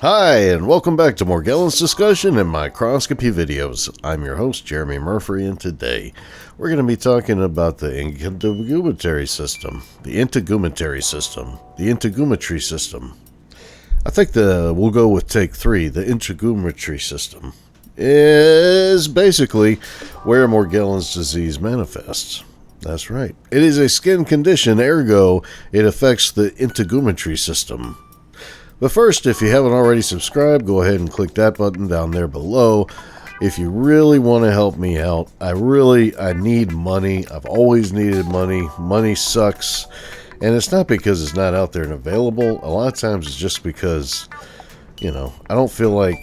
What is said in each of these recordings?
Hi, and welcome back to Morgellons discussion and microscopy videos. I'm your host, Jeremy Murphy, and today we're going to be talking about the integumentary system, the integumentary system. I think we'll go with take 3. The integumentary system is basically where Morgellons disease manifests. That's right. It is a skin condition, ergo it affects the integumentary system. But first, if you haven't already subscribed, go ahead and click that button down there below. If you really want to help me out, I need money. I've always needed money. Money sucks. And it's not because it's not out there and available. A lot of times it's just because, I don't feel the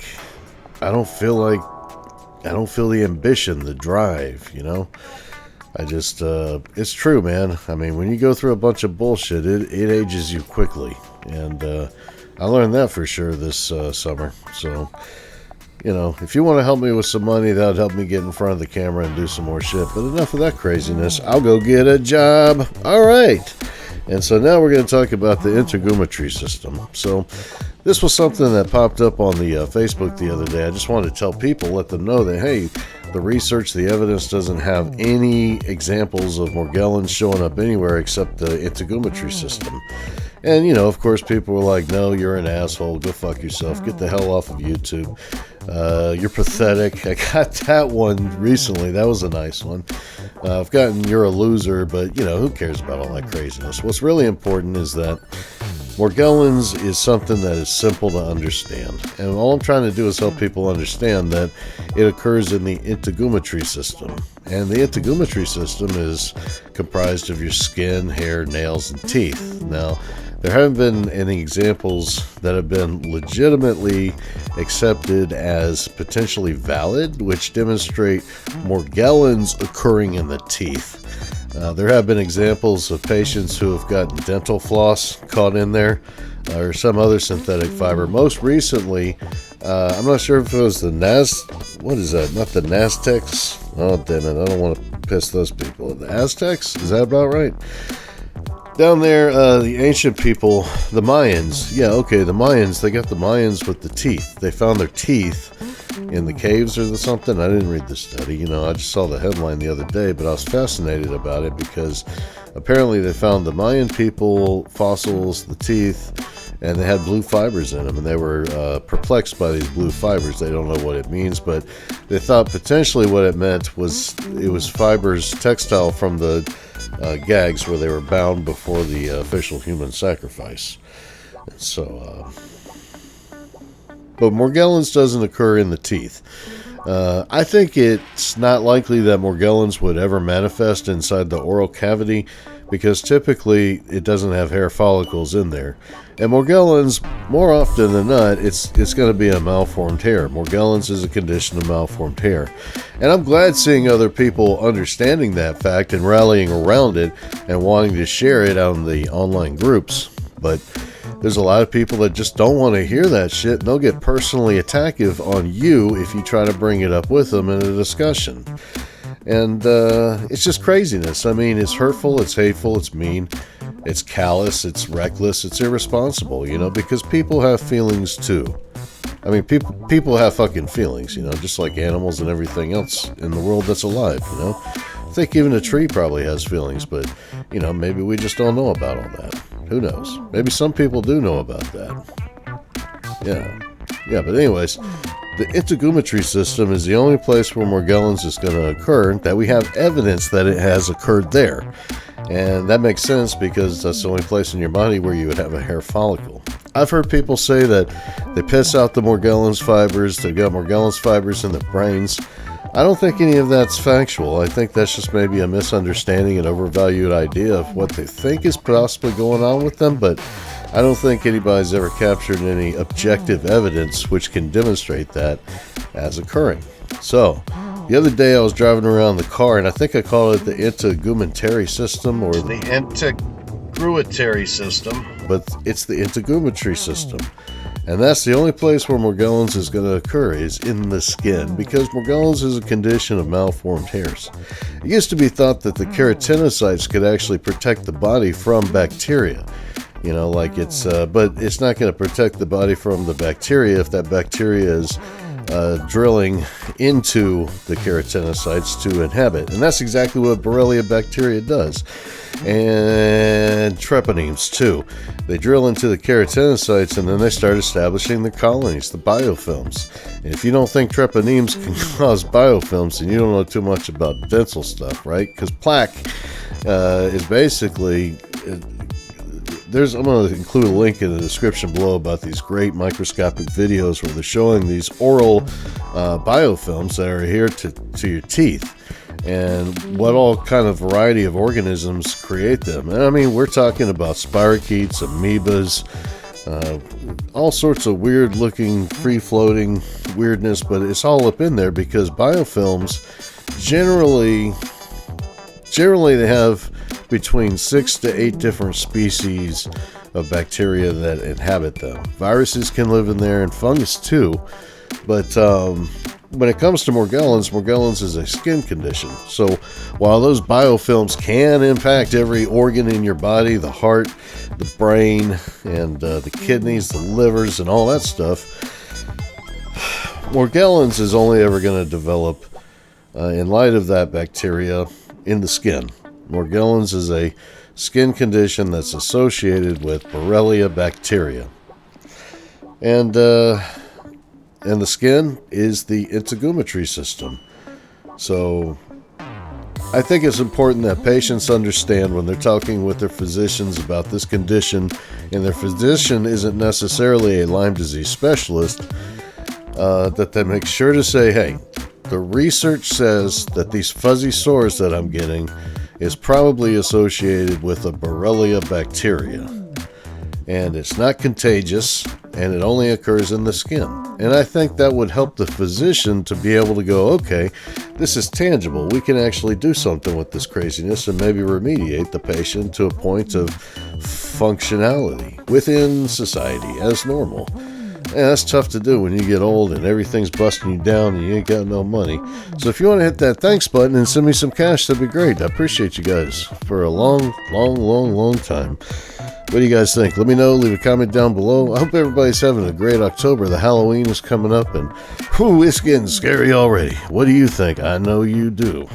ambition, the drive, it's true, man. I mean, when you go through a bunch of bullshit, it ages you quickly. And, I learned that for sure this summer. So, if you want to help me with some money, that would help me get in front of the camera and do some more shit. But enough of that craziness. I'll go get a job. All right. And so now we're going to talk about the integumentary system. So this was something that popped up on the Facebook the other day. I just wanted to tell people, let them know that, hey, the research, the evidence doesn't have any examples of Morgellons showing up anywhere except the integumentary system. And, of course, people were like, no, you're an asshole. Go fuck yourself. Get the hell off of YouTube. You're pathetic. I got that one recently. That was a nice one. I've gotten you're a loser, but, who cares about all that craziness? What's really important is that Morgellons is something that is simple to understand. And all I'm trying to do is help people understand that it occurs in the integumentary system. And the integumentary system is comprised of your skin, hair, nails, and teeth. Now, there haven't been any examples that have been legitimately accepted as potentially valid, which demonstrate Morgellons occurring in the teeth. There have been examples of patients who have gotten dental floss caught in there or some other synthetic fiber. Most recently, I'm not sure if it was the what is that? Not the Aztecs? Oh, damn it. I don't want to piss those people. The Aztecs? Is that about right? Down there, the ancient people, the Mayans. Yeah, okay, the Mayans. They got the Mayans with the teeth. They found their teeth in the caves or something. I didn't read the study. I just saw the headline the other day, but I was fascinated about it because apparently they found the Mayan people, fossils, the teeth, and they had blue fibers in them, and they were perplexed by these blue fibers. They don't know what it means, but they thought potentially what it meant was it was fibers, textile from the gags where they were bound before the official human sacrifice. And so, but Morgellons doesn't occur in the teeth. I think it's not likely that Morgellons would ever manifest inside the oral cavity because typically it doesn't have hair follicles in there. And Morgellons, more often than not, it's going to be a malformed hair. Morgellons is a condition of malformed hair. And I'm glad seeing other people understanding that fact and rallying around it and wanting to share it on the online groups. But there's a lot of people that just don't want to hear that shit, and they'll get personally attackive on you if you try to bring it up with them in a discussion. And it's just craziness. I mean, it's hurtful, it's hateful, it's mean, it's callous, it's reckless, it's irresponsible, because people have feelings too. I mean, people have fucking feelings, just like animals and everything else in the world that's alive, I think even a tree probably has feelings, but, maybe we just don't know about all that. Who knows? Maybe some people do know about that. Yeah, but anyways, the integumentary system is the only place where Morgellons is going to occur that we have evidence that it has occurred there. And that makes sense because that's the only place in your body where you would have a hair follicle. I've heard people say that they piss out the Morgellons fibers, they've got Morgellons fibers in their brains. I don't think any of that's factual. I think that's just maybe a misunderstanding and overvalued idea of what they think is possibly going on with them, but I don't think anybody's ever captured any objective evidence which can demonstrate that as occurring. So, the other day I was driving around the car, and I think I called it the integumentary system or the integumentary system, but it's the integumentary system. And that's the only place where Morgellons is going to occur, is in the skin, because Morgellons is a condition of malformed hairs. It used to be thought that the keratinocytes could actually protect the body from bacteria. You know, like it's, but it's not going to protect the body from the bacteria if that bacteria is drilling into the keratinocytes to inhabit. And that's exactly what Borrelia bacteria does. And treponemes too. They drill into the keratinocytes and then they start establishing the colonies, the biofilms. And if you don't think treponemes can cause biofilms, then you don't know too much about dental stuff, right? Because plaque is basically... I'm going to include a link in the description below about these great microscopic videos where they're showing these oral biofilms that are adhered to your teeth and what all kind of variety of organisms create them. And I mean, we're talking about spirochetes, amoebas, all sorts of weird looking free-floating weirdness, but it's all up in there because biofilms generally they have between 6 to 8 different species of bacteria that inhabit them. Viruses can live in there and fungus too, but when it comes to Morgellons is a skin condition. So while those biofilms can impact every organ in your body, the heart, the brain, and the kidneys, the livers, and all that stuff, Morgellons is only ever going to develop in light of that bacteria in the skin. Morgellons is a skin condition that's associated with Borrelia bacteria. And the skin is the integumentary system. So I think it's important that patients understand when they're talking with their physicians about this condition, and their physician isn't necessarily a Lyme disease specialist, that they make sure to say, hey, the research says that these fuzzy sores that I'm getting is probably associated with a Borrelia bacteria. And it's not contagious, and it only occurs in the skin. And I think that would help the physician to be able to go, okay, this is tangible. We can actually do something with this craziness and maybe remediate the patient to a point of functionality within society as normal. And that's tough to do when you get old and everything's busting you down and you ain't got no money. So if you want to hit that thanks button and send me some cash, that'd be great. I appreciate you guys for a long time. What do you guys think? Let me know. Leave a comment down below. I hope everybody's having a great October. The Halloween is coming up and whew, it's getting scary already. What do you think? I know you do.